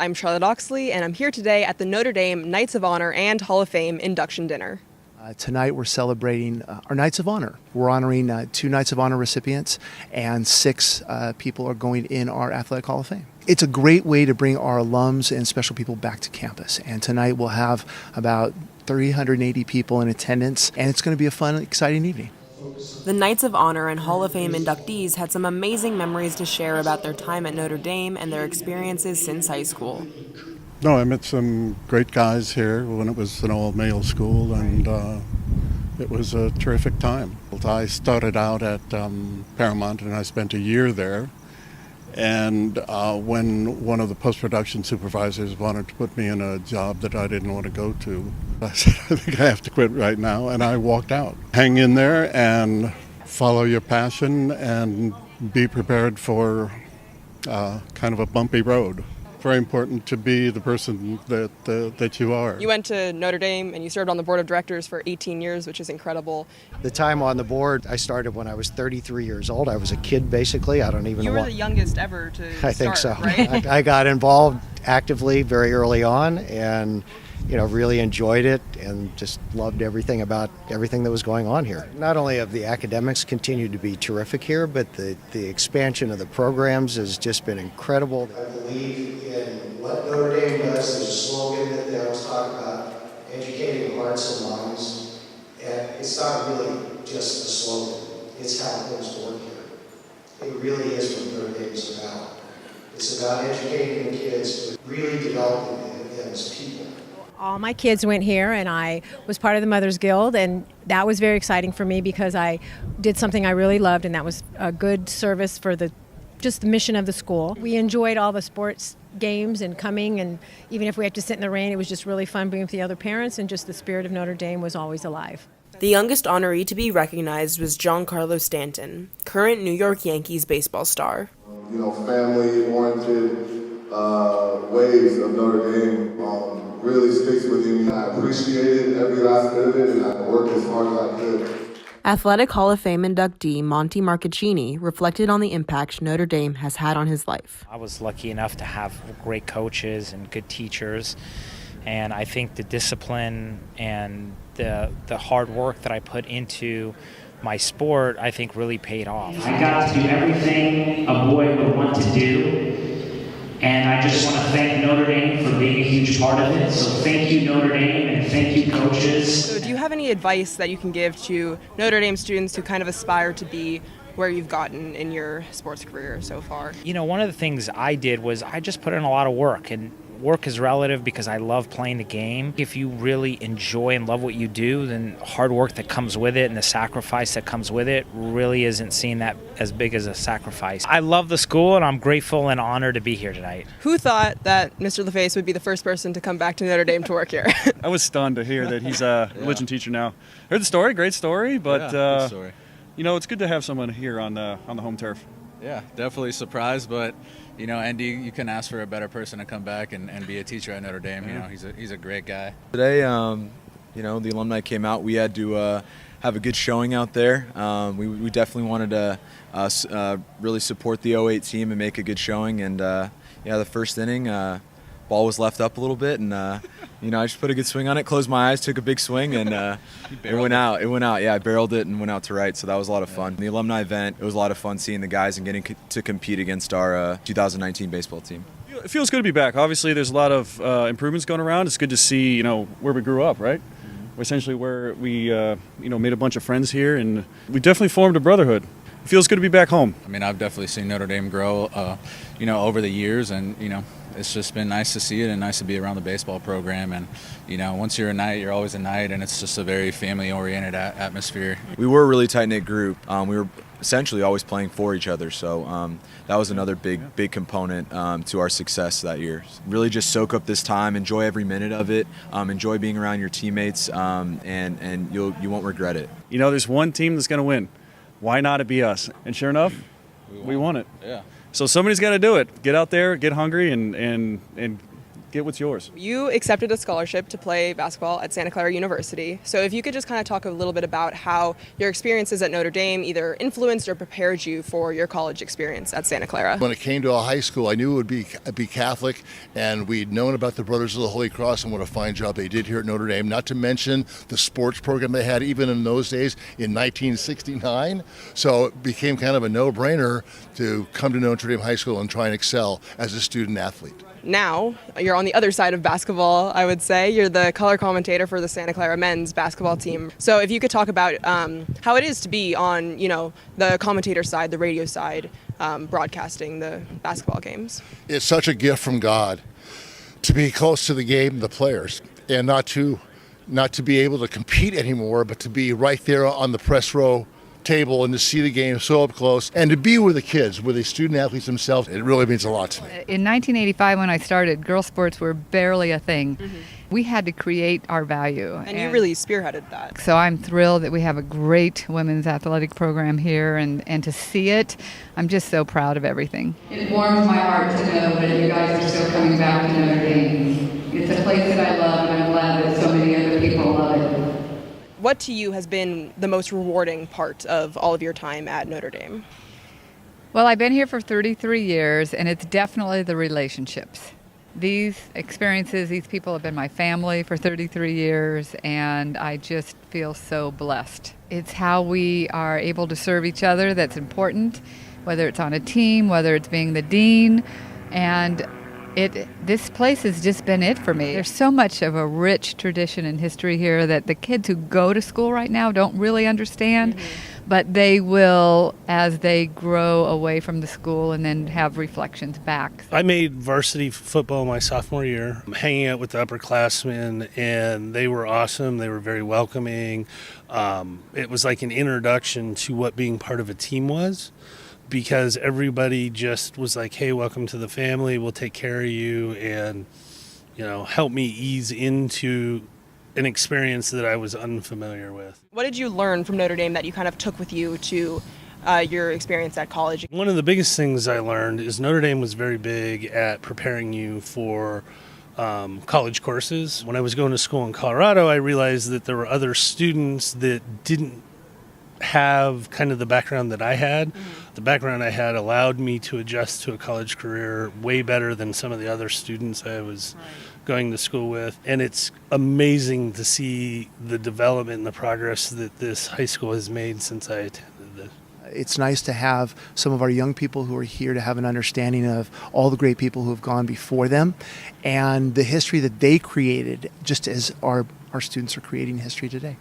I'm Charlotte Oxley, and I'm here today at the Notre Dame Knights of Honor and Hall of Fame induction dinner. Tonight we're celebrating our Knights of Honor. We're honoring 2 Knights of Honor recipients, and 6 people are going in our Athletic Hall of Fame. It's a great way to bring our alums and special people back to campus. And tonight we'll have about 380 people in attendance, and it's going to be a fun, exciting evening. The Knights of Honor and Hall of Fame inductees had some amazing memories to share about their time at Notre Dame and their experiences since high school. No, I met some great guys here when it was an all-male school, and it was a terrific time. I started out at Paramount, and I spent a year there. And when one of the post-production supervisors wanted to put me in a job that I didn't want to go to, I said, I think I have to quit right now, and I walked out. Hang in there and follow your passion and be prepared for kind of a bumpy road. Very important to be the person that you are. You went to Notre Dame and you served on the board of directors for 18 years, which is incredible. The time on the board, I started when I was 33 years old. I was a kid, basically. I don't even know. You were the youngest ever to I think so. Right? I got involved actively very early on, and really enjoyed it and just loved everything about everything that was going on here. Not only have the academics continued to be terrific here, but the expansion of the programs has just been incredible. I believe in what Notre Dame does. There's a slogan that they always talk about, educating hearts and minds. And it's not really just a slogan. It's how things work here. It really is what Notre Dame is about. It's about educating the kids, but really developing them as people. All my kids went here, and I was part of the Mothers Guild, and that was very exciting for me because I did something I really loved, and that was a good service for just the mission of the school. We enjoyed all the sports games and coming, and even if we had to sit in the rain, it was just really fun being with the other parents, and just the spirit of Notre Dame was always alive. The youngest honoree to be recognized was Giancarlo Stanton, current New York Yankees baseball star. Family-oriented ways of Notre Dame really sticks with me. I appreciated every last bit of it, and I worked as hard as I could. Athletic Hall of Fame inductee Monte Marcaccini reflected on the impact Notre Dame has had on his life. I was lucky enough to have great coaches and good teachers, and I think the discipline and the hard work that I put into my sport, I think, really paid off. I got to do everything a boy would want to do. And I just want to thank Notre Dame for being a huge part of it. So thank you, Notre Dame, and thank you, coaches. So do you have any advice that you can give to Notre Dame students who kind of aspire to be where you've gotten in your sports career so far? One of the things I did was I just put in a lot of work, and work is relative because I love playing the game. If you really enjoy and love what you do, then hard work that comes with it and the sacrifice that comes with it really isn't seen that as big as a sacrifice. I love the school, and I'm grateful and honored to be here tonight. Who thought that Mr. LaFace would be the first person to come back to Notre Dame to work here? I was stunned to hear that he's a religion teacher now. Heard the story, great story, but good story. It's good to have someone here on the home turf. Yeah, definitely surprised, but Andy, you couldn't ask for a better person to come back and be a teacher at Notre Dame. He's a great guy. Today, the alumni came out. We had to have a good showing out there. We definitely wanted to really support the 08 team and make a good showing. And the first inning, ball was left up a little bit, and I just put a good swing on it, closed my eyes, took a big swing, and it went out. Yeah, I barreled it and went out to right, so that was a lot of fun. The alumni event, it was a lot of fun seeing the guys and getting to compete against our 2019 baseball team. It feels good to be back. Obviously, there's a lot of improvements going around. It's good to see, where we grew up, right? Mm-hmm. Essentially where we, made a bunch of friends here, and we definitely formed a brotherhood. It feels good to be back home. I've definitely seen Notre Dame grow, over the years, and, it's just been nice to see it and nice to be around the baseball program. And, once you're a Knight, you're always a Knight, and it's just a very family-oriented atmosphere. We were a really tight-knit group. We were essentially always playing for each other, so that was another big component to our success that year. Really just soak up this time, enjoy every minute of it, enjoy being around your teammates, and you won't regret it. There's one team that's going to win. Why not it be us? And sure enough, we won it. Yeah. So somebody's got to do it. Get out there, get hungry, and get what's yours. You accepted a scholarship to play basketball at Santa Clara University. So if you could just kind of talk a little bit about how your experiences at Notre Dame either influenced or prepared you for your college experience at Santa Clara. When it came to a high school, I knew it would be Catholic, and we'd known about the Brothers of the Holy Cross and what a fine job they did here at Notre Dame, not to mention the sports program they had even in those days in 1969. So it became kind of a no-brainer to come to Notre Dame High School and try and excel as a student athlete. Now, you're on the other side of basketball, I would say. You're the color commentator for the Santa Clara men's basketball team. So if you could talk about how it is to be on, the commentator side, the radio side, broadcasting the basketball games. It's such a gift from God to be close to the game, the players, and not to be able to compete anymore, but to be right there on the press row table and to see the game so up close and to be with the kids, with the student athletes themselves. It really means a lot to me. In 1985, when I started, girls sports were barely a thing. Mm-hmm. We had to create our value. And you really spearheaded that. So I'm thrilled that we have a great women's athletic program here, and to see it, I'm just so proud of everything. It warms my heart to know that you guys are still coming back to Notre Dame. It's a place that I love, and I'm glad that so many other people love it. What to you has been the most rewarding part of all of your time at Notre Dame? Well, I've been here for 33 years, and it's definitely the relationships. These experiences, these people have been my family for 33 years, and I just feel so blessed. It's how we are able to serve each other that's important, whether it's on a team, whether it's being the dean, and this place has just been it for me. There's so much of a rich tradition and history here that the kids who go to school right now don't really understand, but they will as they grow away from the school and then have reflections back. I made varsity football my sophomore year, hanging out with the upperclassmen, and they were awesome. They were very welcoming. It was like an introduction to what being part of a team was, because everybody just was like, hey, welcome to the family, we'll take care of you, and help me ease into an experience that I was unfamiliar with. What did you learn from Notre Dame that you kind of took with you to your experience at college? One of the biggest things I learned is Notre Dame was very big at preparing you for college courses. When I was going to school in Colorado, I realized that there were other students that didn't have kind of the background that I had. Mm-hmm. The background I had allowed me to adjust to a college career way better than some of the other students I was going to school with. And it's amazing to see the development and the progress that this high school has made since I attended this. It's nice to have some of our young people who are here to have an understanding of all the great people who have gone before them and the history that they created, just as our students are creating history today.